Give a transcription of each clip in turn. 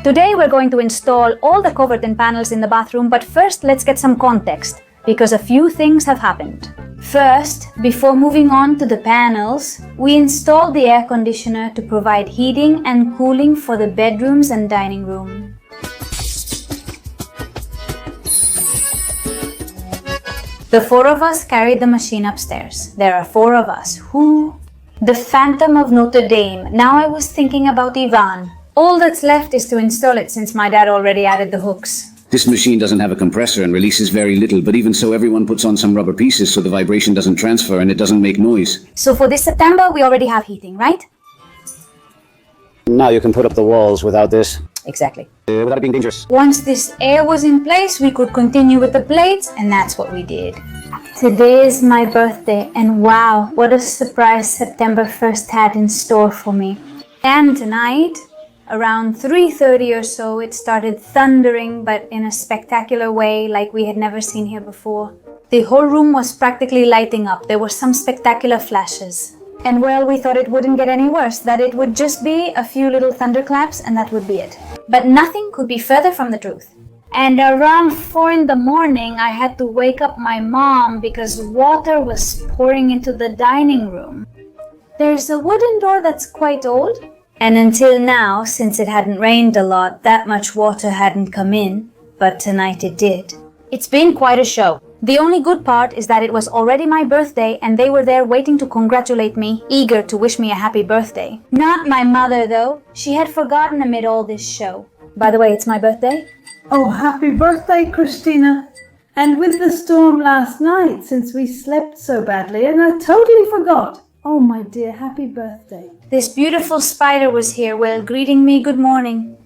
Today we're going to install all the curtain panels in the bathroom, but first let's get some context, because a few things have happened. First, before moving on to the panels, we installed the air conditioner to provide heating and cooling for the bedrooms and dining room. The four of us carried the machine upstairs. There are four of us. Who? The Phantom of Notre Dame. Now I was thinking about Ivan. All that's left is to install it since my dad already added the hooks. This machine doesn't have a compressor and releases very little, but even so everyone puts on some rubber pieces so the vibration doesn't transfer and it doesn't make noise. So for this September, we already have heating, right? Now you can put up the walls without this. Exactly. Without it being dangerous. Once this air was in place, we could continue with the plates, and that's what we did. Today is my birthday, and wow, what a surprise September 1st had in store for me. And tonight, around 3:30 or so, it started thundering, but in a spectacular way like we had never seen here before. The whole room was practically lighting up. There were some spectacular flashes. And well, we thought it wouldn't get any worse, that it would just be a few little thunderclaps and that would be it. But nothing could be further from the truth. And around 4 in the morning, I had to wake up my mom because water was pouring into the dining room. There's a wooden door that's quite old. And until now, since it hadn't rained a lot, that much water hadn't come in, but tonight it did. It's been quite a show. The only good part is that it was already my birthday and they were there waiting to congratulate me, eager to wish me a happy birthday. Not my mother though. She had forgotten amid all this show. By the way, it's my birthday. Oh, happy birthday, Christina. And with the storm last night, since we slept so badly, and I totally forgot. Oh, my dear, happy birthday. This beautiful spider was here, well, greeting me good morning.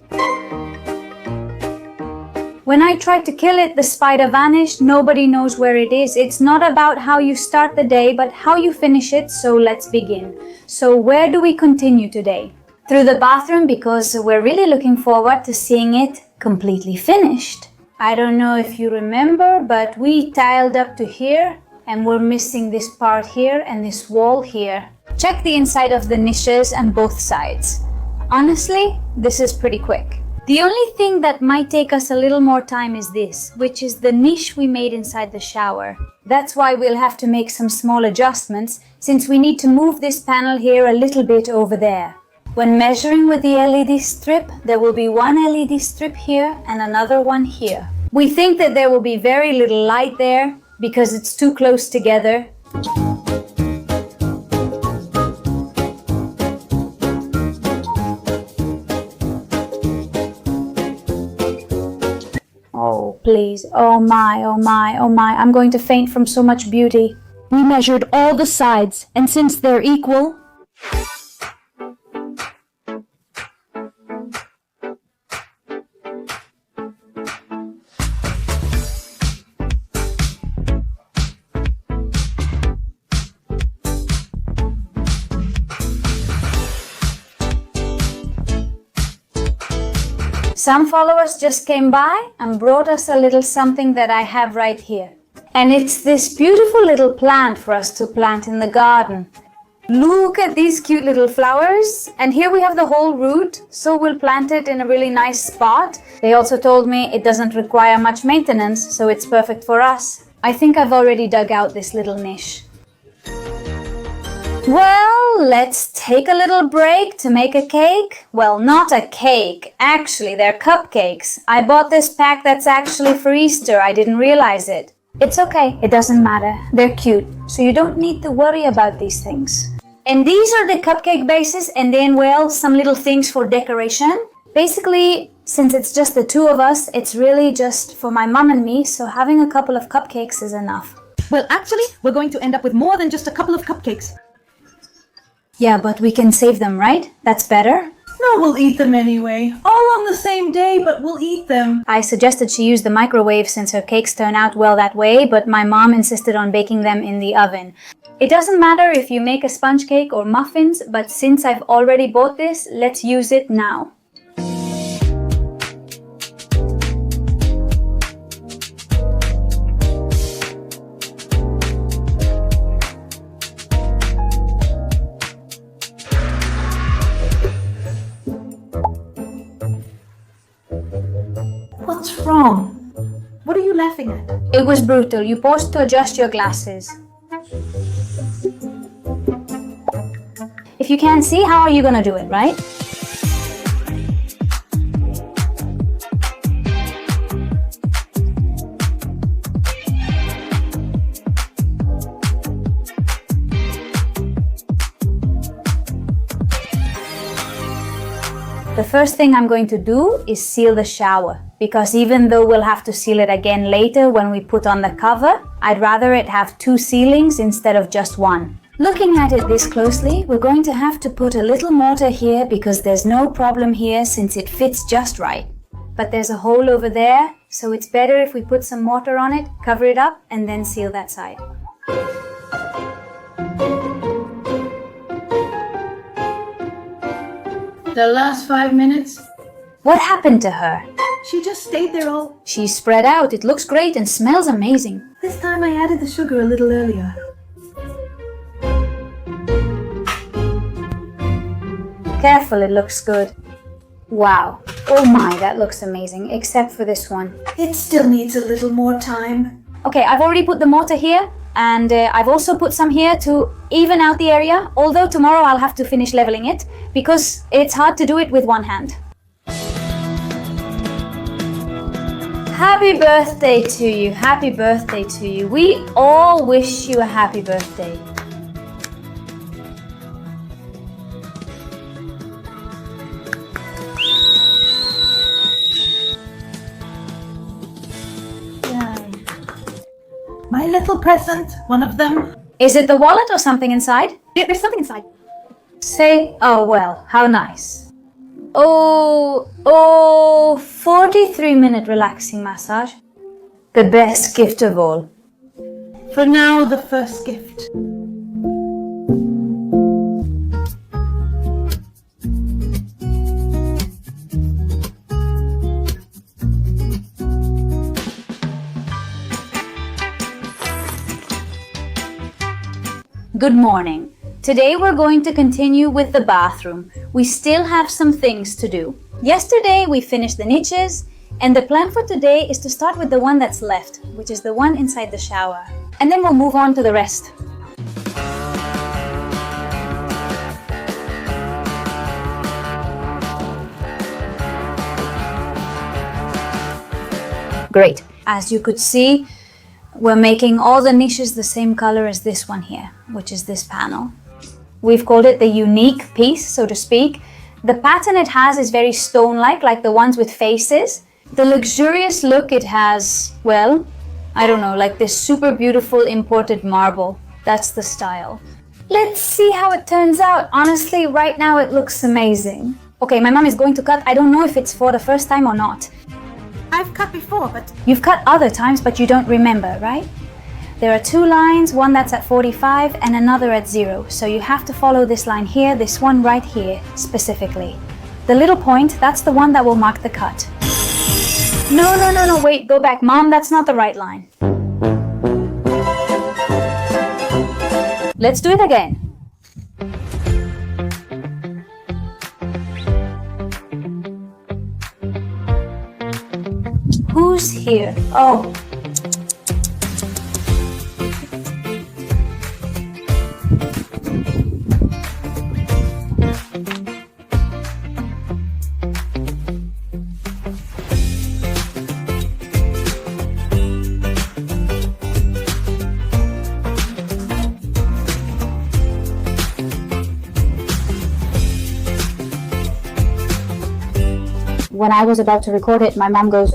When I tried to kill it, the spider vanished. Nobody knows where it is. It's not about how you start the day, but how you finish it, so let's begin. So where do we continue today? Through the bathroom, because we're really looking forward to seeing it completely finished. I don't know if you remember, but we tiled up to here, and we're missing this part here and this wall here. Check the inside of the niches and both sides. Honestly, this is pretty quick. The only thing that might take us a little more time is this, which is the niche we made inside the shower. That's why we'll have to make some small adjustments, since we need to move this panel here a little bit over there. When measuring with the LED strip, there will be one LED strip here and another one here. We think that there will be very little light there, because it's too close together. Oh, please. Oh my, oh my, oh my. I'm going to faint from so much beauty. We measured all the sides, and since they're equal, some followers just came by and brought us a little something that I have right here. And it's this beautiful little plant for us to plant in the garden. Look at these cute little flowers. And here we have the whole root, so we'll plant it in a really nice spot. They also told me it doesn't require much maintenance, so it's perfect for us. I think I've already dug out this little niche. Well, let's take a little break to make a cake. Well, not a cake. Actually, they're cupcakes. I bought this pack that's actually for Easter. I didn't realize it. It's okay. It doesn't matter. They're cute, so you don't need to worry about these things. And these are the cupcake bases, and then, well, some little things for decoration. Basically, since it's just the two of us, it's really just for my mom and me, so having a couple of cupcakes is enough. Well, actually, we're going to end up with more than just a couple of cupcakes. Yeah, but we can save them, right? That's better. No, we'll eat them anyway. All on the same day, but we'll eat them. I suggested she use the microwave since her cakes turn out well that way, but my mom insisted on baking them in the oven. It doesn't matter if you make a sponge cake or muffins, but since I've already bought this, let's use it now. What's wrong? What are you laughing at? It was brutal. You paused to adjust your glasses. If you can't see, how are you gonna do it, right? The first thing I'm going to do is seal the shower, because even though we'll have to seal it again later when we put on the cover, I'd rather it have 2 sealings instead of just 1. Looking at it this closely, we're going to have to put a little mortar here because there's no problem here since it fits just right. But there's a hole over there, so it's better if we put some mortar on it, cover it up, and then seal that side. The last 5 minutes? What happened to her? She just stayed there all. She's spread out. It looks great and smells amazing. This time I added the sugar a little earlier. Careful, it looks good. Wow. Oh my, that looks amazing, except for this one. It still needs a little more time. Okay, I've already put the mortar here, and I've also put some here to even out the area, although tomorrow I'll have to finish leveling it, because it's hard to do it with one hand. Happy birthday to you, happy birthday to you. We all wish you a happy birthday. My little present, one of them. Is it the wallet or something inside? Yeah, there's something inside. Say, oh well, how nice. 43-minute relaxing massage. The best gift of all. For now, the first gift. Good morning. Today we're going to continue with the bathroom. We still have some things to do. Yesterday we finished the niches, and the plan for today is to start with the one that's left, which is the one inside the shower. And then we'll move on to the rest. Great. As you could see, we're making all the niches the same color as this one here, which is this panel. We've called it the unique piece, so to speak. The pattern it has is very stone-like, like the ones with faces. The luxurious look it has, well, I don't know, like this super beautiful imported marble. That's the style. Let's see how it turns out. Honestly, right now it looks amazing. Okay, my mom is going to cut. I don't know if it's for the first time or not. I've cut before, but... You've cut other times, but you don't remember, right? There are 2 lines, one that's at 45 and another at 0. So you have to follow this line here, this one right here, specifically. The little point, that's the one that will mark the cut. No, wait, go back. Mom, that's not the right line. Let's do it again. Who's here? Oh. When I was about to record it, my mom goes,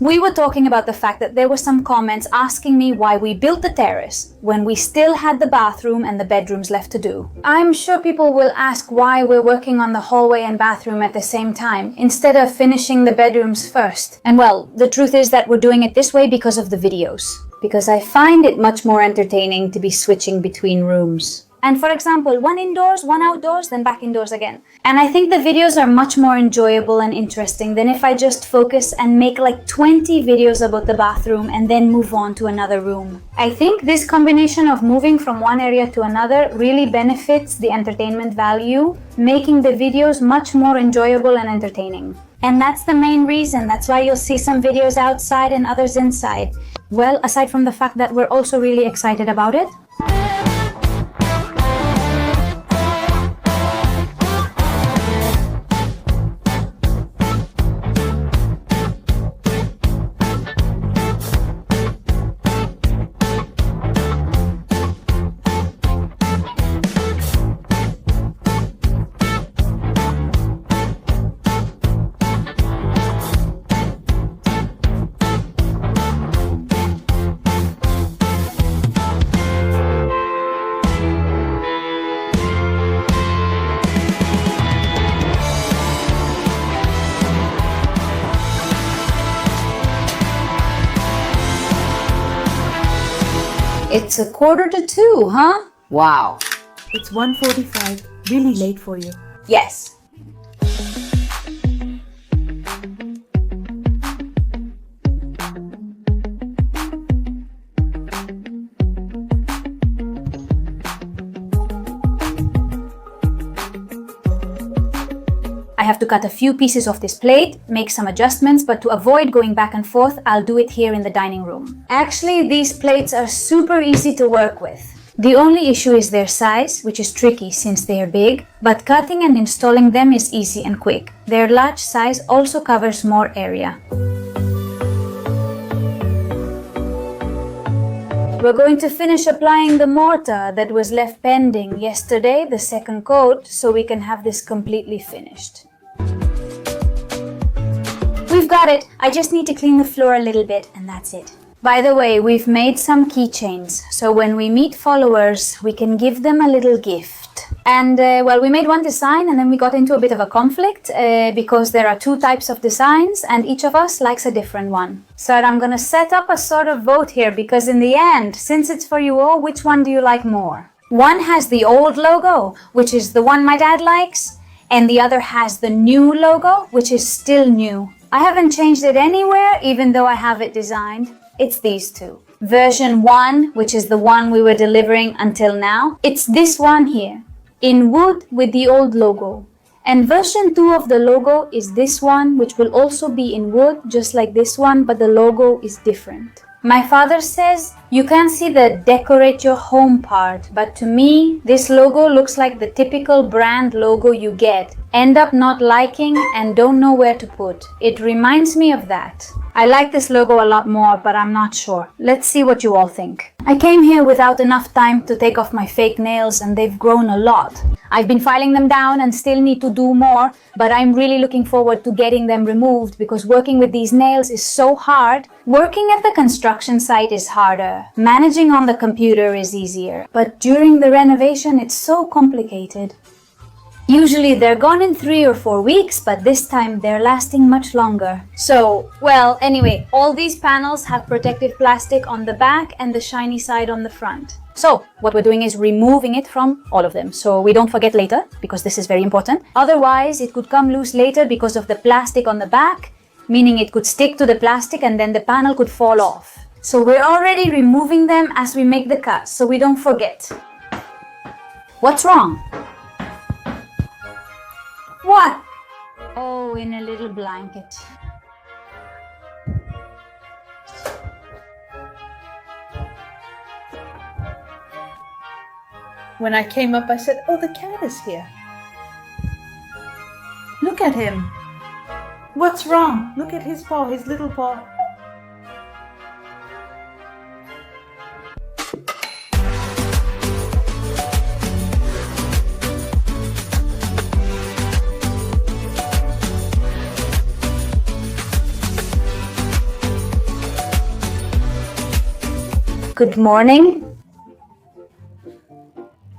we were talking about the fact that there were some comments asking me why we built the terrace when we still had the bathroom and the bedrooms left to do. I'm sure people will ask why we're working on the hallway and bathroom at the same time instead of finishing the bedrooms first. And well, the truth is that we're doing it this way because of the videos. Because I find it much more entertaining to be switching between rooms. And for example, one indoors, one outdoors, then back indoors again. And I think the videos are much more enjoyable and interesting than if I just focus and make like 20 videos about the bathroom and then move on to another room. I think this combination of moving from one area to another really benefits the entertainment value, making the videos much more enjoyable and entertaining. And that's the main reason. That's why you'll see some videos outside and others inside. Well, aside from the fact that we're also really excited about it. It's 1:45, huh? Wow. It's 1:45. Really late for you. Yes. I have to cut a few pieces of this plate, make some adjustments, but to avoid going back and forth, I'll do it here in the dining room. Actually, these plates are super easy to work with. The only issue is their size, which is tricky since they are big, but cutting and installing them is easy and quick. Their large size also covers more area. We're going to finish applying the mortar that was left pending yesterday, the second coat, so we can have this completely finished. We've got it. I just need to clean the floor a little bit and that's it. By the way, we've made some keychains, so when we meet followers, we can give them a little gift. And well, we made one design and then we got into a bit of a conflict because there are two types of designs and each of us likes a different one. So I'm gonna set up a sort of vote here because in the end, since it's for you all, which one do you like more? One has the old logo, which is the one my dad likes, and the other has the new logo, which is still new. I haven't changed it anywhere, even though I have it designed. It's these two. Version 1, which is the one we were delivering until now, it's this one here, in wood with the old logo. And version 2 of the logo is this one, which will also be in wood, just like this one, but the logo is different. My father says you can't see the decorate your home part, but to me, this logo looks like the typical brand logo you get, end up not liking and don't know where to put. It reminds me of that. I like this logo a lot more, but I'm not sure. Let's see what you all think. I came here without enough time to take off my fake nails and they've grown a lot. I've been filing them down and still need to do more, but I'm really looking forward to getting them removed because working with these nails is so hard. Working at the construction site is harder. Managing on the computer is easier. But during the renovation, it's so complicated. Usually they're gone in 3 or 4 weeks, but this time they're lasting much longer. So, well, anyway, all these panels have protective plastic on the back and the shiny side on the front. So, what we're doing is removing it from all of them, so we don't forget later, because this is very important. Otherwise, it could come loose later because of the plastic on the back, meaning it could stick to the plastic and then the panel could fall off. So we're already removing them as we make the cuts, so we don't forget. What's wrong? What? Oh, in a little blanket. When I came up, I said, "Oh, the cat is here. Look at him. What's wrong? Look at his paw, his little paw." Good morning.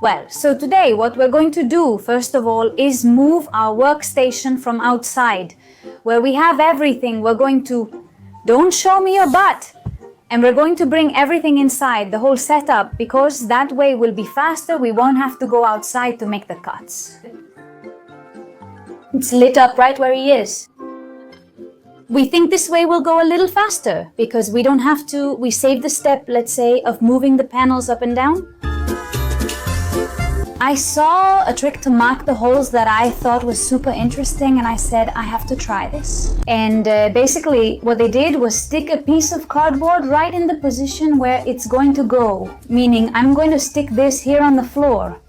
Well, so today what we're going to do, first of all, is move our workstation from outside, where we have everything. We're going to, don't show me your butt, and we're going to bring everything inside, the whole setup, because that way will be faster. We won't have to go outside to make the cuts. It's lit up right where he is. We think this way will go a little faster because we don't have to, we save the step, let's say, of moving the panels up and down. I saw a trick to mark the holes that I thought was super interesting, and I said, I have to try this. And basically what they did was stick a piece of cardboard right in the position where it's going to go, meaning I'm going to stick this here on the floor.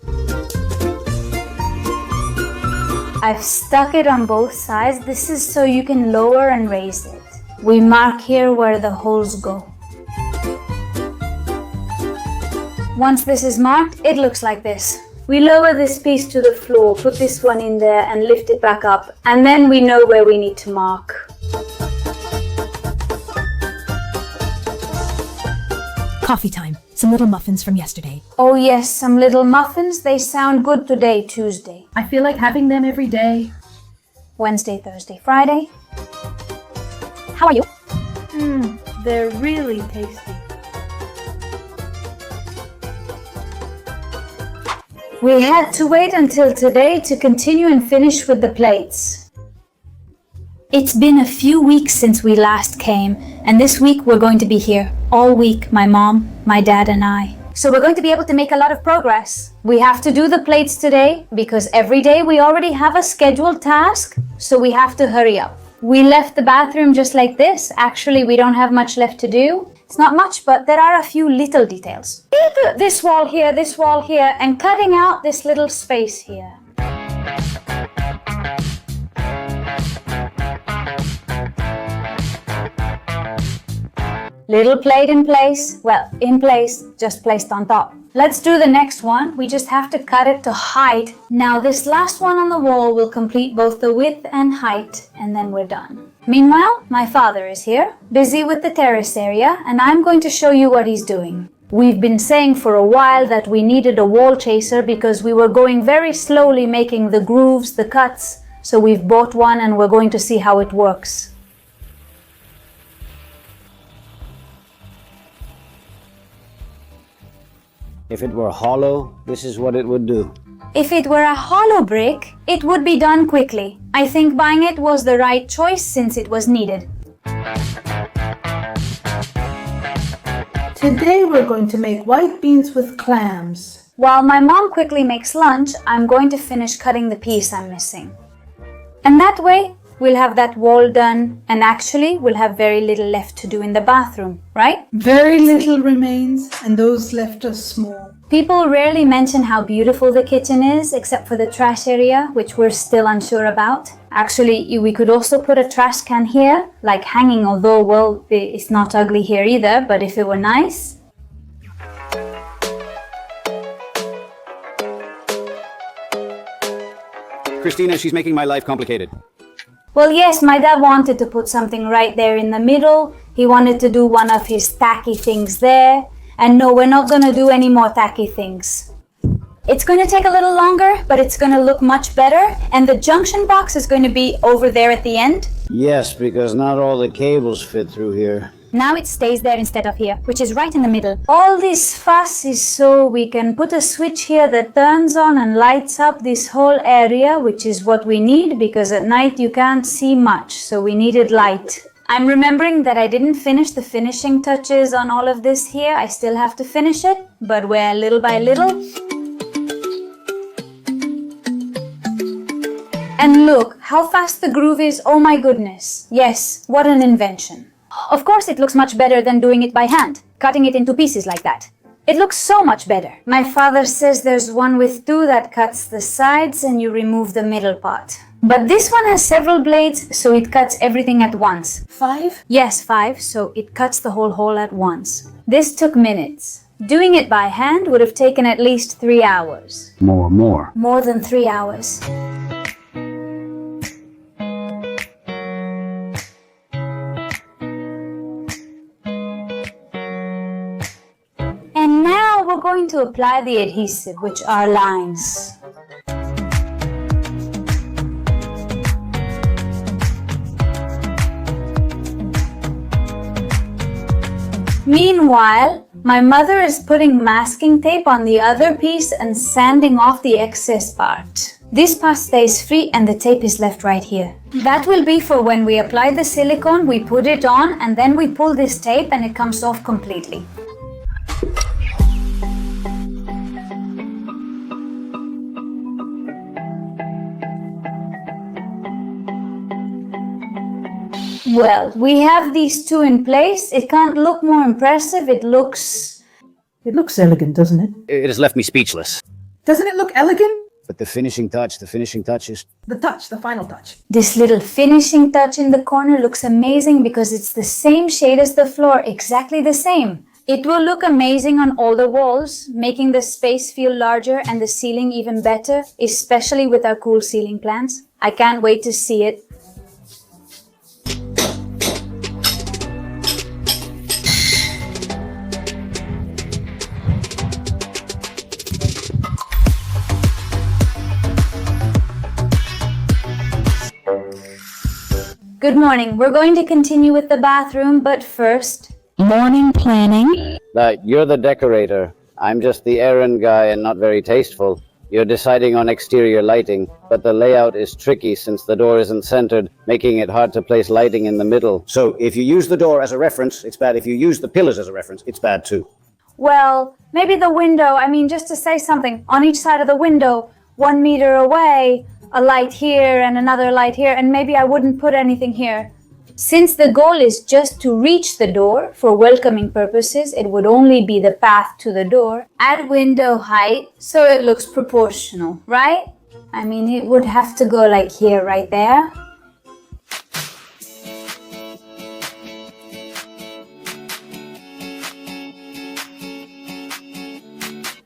I've stuck it on both sides. This is so you can lower and raise it. We mark here where the holes go. Once this is marked, it looks like this. We lower this piece to the floor, put this one in there and lift it back up, and then we know where we need to mark. Coffee time. Some little muffins from yesterday. Oh yes, some little muffins. They sound good today, Tuesday. I feel like having them every day. Wednesday, Thursday, Friday. How are you? They're really tasty. We had to wait until today to continue and finish with the plates. It's been a few weeks since we last came, and this week we're going to be here. All week, my mom, my dad and I. So we're going to be able to make a lot of progress. We have to do the plates today because every day we already have a scheduled task, so we have to hurry up. We left the bathroom just like this. Actually, we don't have much left to do. It's not much, but there are a few little details. This wall here, and cutting out this little space here. Little plate in place, well, in place, just placed on top. Let's do the next one. We just have to cut it to height. Now this last one on the wall will complete both the width and height, and then we're done. Meanwhile, my father is here, busy with the terrace area, and I'm going to show you what he's doing. We've been saying for a while that we needed a wall chaser because we were going very slowly making the grooves, the cuts, so we've bought one and we're going to see how it works. If it were hollow, this is what it would do. If it were a hollow brick, it would be done quickly. I think buying it was the right choice since it was needed. Today we're going to make white beans with clams. While my mom quickly makes lunch, I'm going to finish cutting the piece I'm missing. And that way, we'll have that wall done, and actually, we'll have very little left to do in the bathroom, right? Very little remains, and those left are small. People rarely mention how beautiful the kitchen is, except for the trash area, which we're still unsure about. Actually, we could also put a trash can here, like hanging, although, well, it's not ugly here either, but if it were nice. Christina, she's making my life complicated. Well, yes, my dad wanted to put something right there in the middle. He wanted to do one of his tacky things there. And no, we're not going to do any more tacky things. It's going to take a little longer, but it's going to look much better. And the junction box is going to be over there at the end. Yes, because not all the cables fit through here. Now it stays there instead of here, which is right in the middle. All this fuss is so we can put a switch here that turns on and lights up this whole area, which is what we need because at night you can't see much, so we needed light. I'm remembering that I didn't finish the finishing touches on all of this here. I still have to finish it, but we're little by little. And look how fast the groove is. Oh my goodness. Yes, what an invention. Of course it looks much better than doing it by hand, cutting it into pieces like that. It looks so much better. My father says there's one with 2 that cuts the sides and you remove the middle part. But this one has several blades, so it cuts everything at once. 5? Yes, 5, so it cuts the whole hole at once. This took minutes. Doing it by hand would have taken at least 3 hours. More. More than 3 hours. And now we're going to apply the adhesive, which are lines. Meanwhile, my mother is putting masking tape on the other piece and sanding off the excess part. This part stays free and the tape is left right here. That will be for when we apply the silicone, we put it on and then we pull this tape and it comes off completely. Well, we have these two in place. It can't look more impressive. It looks elegant, doesn't it? It has left me speechless. Doesn't it look elegant? But the finishing touch is... The final touch. This little finishing touch in the corner looks amazing because it's the same shade as the floor, exactly the same. It will look amazing on all the walls, making the space feel larger and the ceiling even better, especially with our cool ceiling plans. I can't wait to see it. Good morning. We're going to continue with the bathroom, but first... Morning planning. You're the decorator. I'm just the errand guy and not very tasteful. You're deciding on exterior lighting, but the layout is tricky since the door isn't centered, making it hard to place lighting in the middle. So if you use the door as a reference, it's bad. If you use the pillars as a reference, it's bad too. Well, maybe the window, just to say something, on each side of the window, 1 meter away, a light here and another light here, and maybe I wouldn't put anything here. Since the goal is just to reach the door for welcoming purposes, it would only be the path to the door at window height, so it looks proportional, right? It would have to go like here, right there.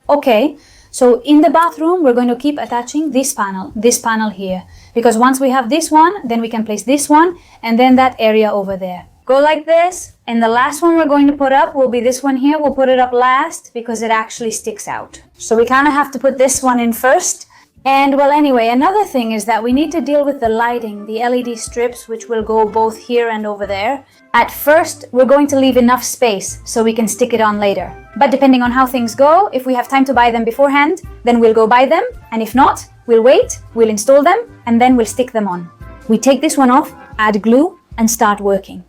Okay, so in the bathroom, we're going to keep attaching this panel here. Because once we have this one, then we can place this one, and then that area over there. Go like this, and the last one we're going to put up will be this one here. We'll put it up last because it actually sticks out. So we kind of have to put this one in first. And well, anyway, another thing is that we need to deal with the lighting, the LED strips, which will go both here and over there. At first, we're going to leave enough space so we can stick it on later. But depending on how things go, if we have time to buy them beforehand, then we'll go buy them. And if not, we'll wait, we'll install them, and then we'll stick them on. We take this one off, add glue, and start working.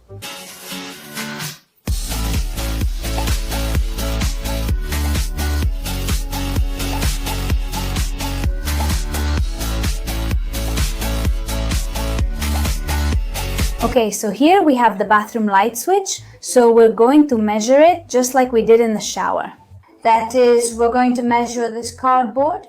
Okay, so here we have the bathroom light switch, so we're going to measure it just like we did in the shower. That is, we're going to measure this cardboard.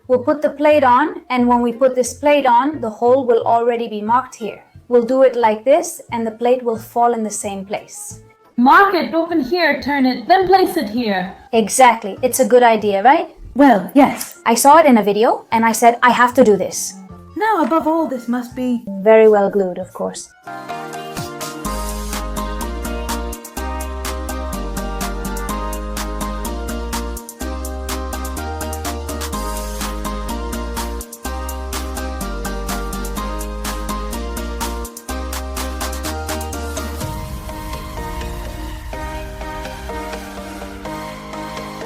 We'll put the plate on, and when we put this plate on, the hole will already be marked here. We'll do it like this, and the plate will fall in the same place. Mark it, open here, turn it, then place it here. Exactly, it's a good idea, right? Well, yes. I saw it in a video, and I said, I have to do this. Now, above all, this must be... Very well glued, of course.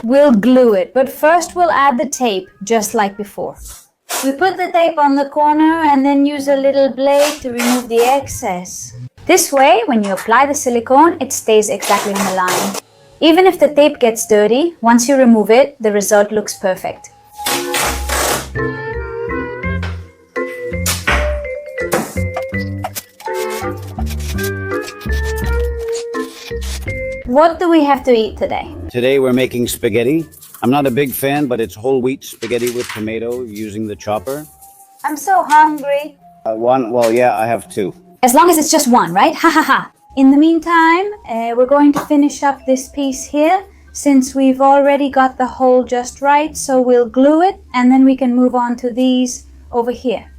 We'll glue it, but first we'll add the tape, just like before. We put the tape on the corner and then use a little blade to remove the excess. This way, when you apply the silicone, it stays exactly in the line. Even if the tape gets dirty, once you remove it, the result looks perfect. What do we have to eat today? Today we're making spaghetti. I'm not a big fan, but it's whole wheat spaghetti with tomato using the chopper. I'm so hungry. I have two. As long as it's just one, right? Ha ha ha. In the meantime, we're going to finish up this piece here since we've already got the hole just right. So we'll glue it and then we can move on to these over here.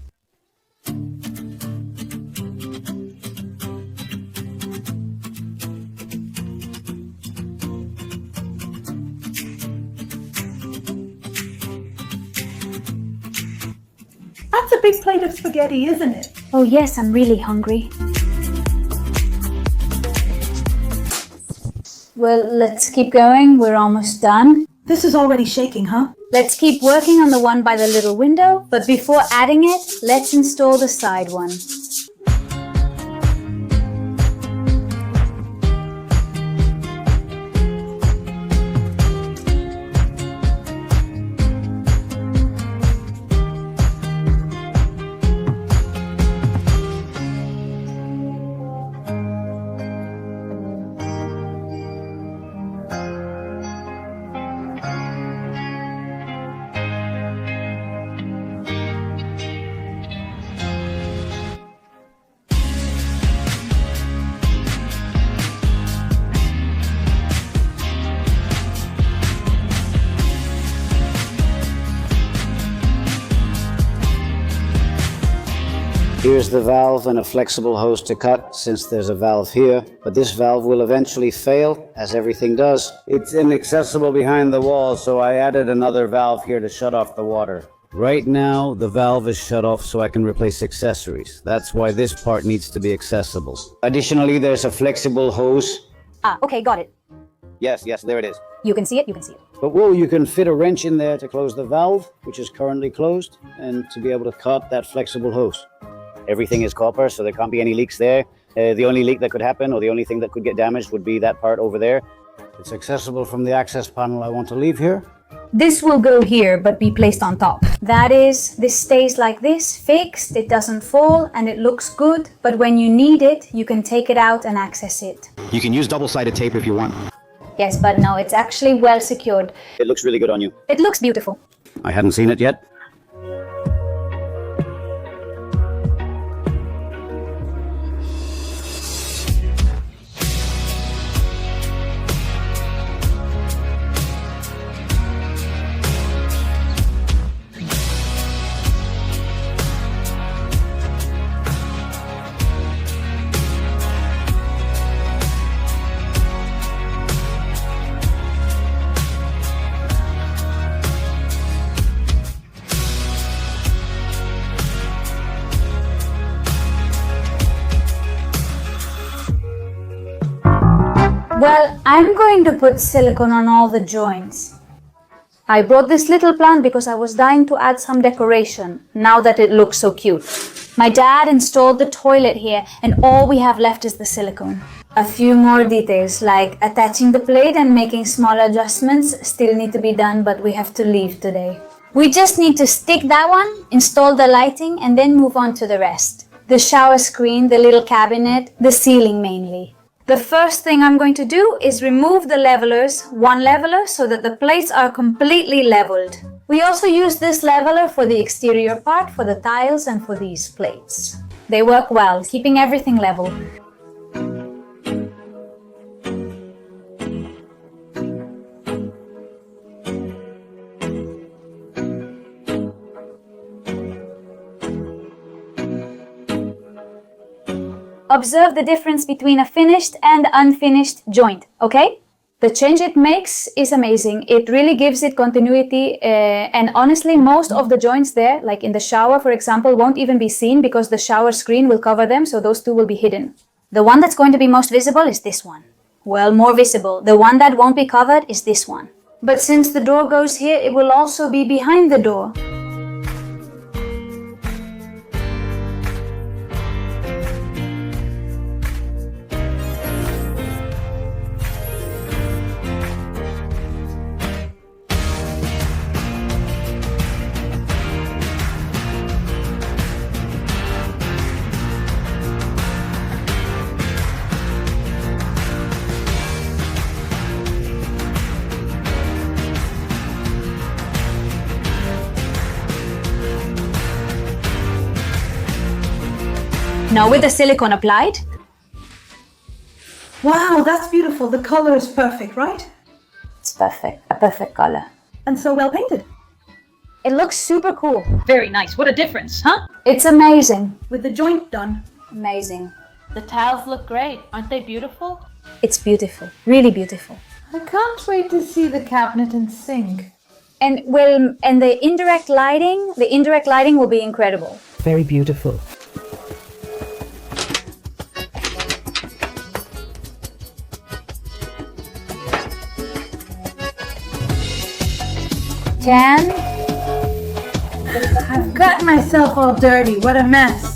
That's a big plate of spaghetti, isn't it? Oh yes, I'm really hungry. Well, let's keep going. We're almost done. This is already shaking, huh? Let's keep working on the one by the little window, but before adding it, let's install the side one. Here's the valve and a flexible hose to cut, since there's a valve here, but this valve will eventually fail, as everything does. It's inaccessible behind the wall, so I added another valve here to shut off the water. Right now, the valve is shut off so I can replace accessories. That's why this part needs to be accessible. Additionally, there's a flexible hose. Okay, got it. Yes, there it is. You can see it, you can see it. But whoa, you can fit a wrench in there to close the valve, which is currently closed, and to be able to cut that flexible hose. Everything is copper, so there can't be any leaks there. The only leak that could happen, or the only thing that could get damaged, would be that part over there. It's accessible from the access panel I want to leave here. This will go here, but be placed on top. That is, this stays like this, fixed, it doesn't fall, and it looks good, but when you need it, you can take it out and access it. You can use double-sided tape if you want. Yes, but no, it's actually well secured. It looks really good on you. It looks beautiful. I hadn't seen it yet. Well, I'm going to put silicone on all the joints. I brought this little plant because I was dying to add some decoration, now that it looks so cute. My dad installed the toilet here, and all we have left is the silicone. A few more details, like attaching the plate and making small adjustments, still need to be done, but we have to leave today. We just need to stick that one, install the lighting, and then move on to the rest. The shower screen, the little cabinet, the ceiling mainly. The first thing I'm going to do is remove the levelers, one leveler, so that the plates are completely leveled. We also use this leveler for the exterior part, for the tiles and for these plates. They work well, keeping everything level. Observe the difference between a finished and unfinished joint, okay? The change it makes is amazing. It really gives it continuity, and honestly, most of the joints there, like in the shower, for example, won't even be seen because the shower screen will cover them, so those two will be hidden. The one that's going to be most visible is this one. Well, more visible. The one that won't be covered is this one. But since the door goes here, it will also be behind the door. Now with the silicone applied. Wow, that's beautiful. The color is perfect, right? It's perfect, a perfect color. And so well painted. It looks super cool. Very nice. What a difference, huh? It's amazing. With the joint done. Amazing. The tiles look great. Aren't they beautiful? It's beautiful, really beautiful. I can't wait to see the cabinet and sink. And the indirect lighting will be incredible. Very beautiful. Jan, I've got myself all dirty. What a mess.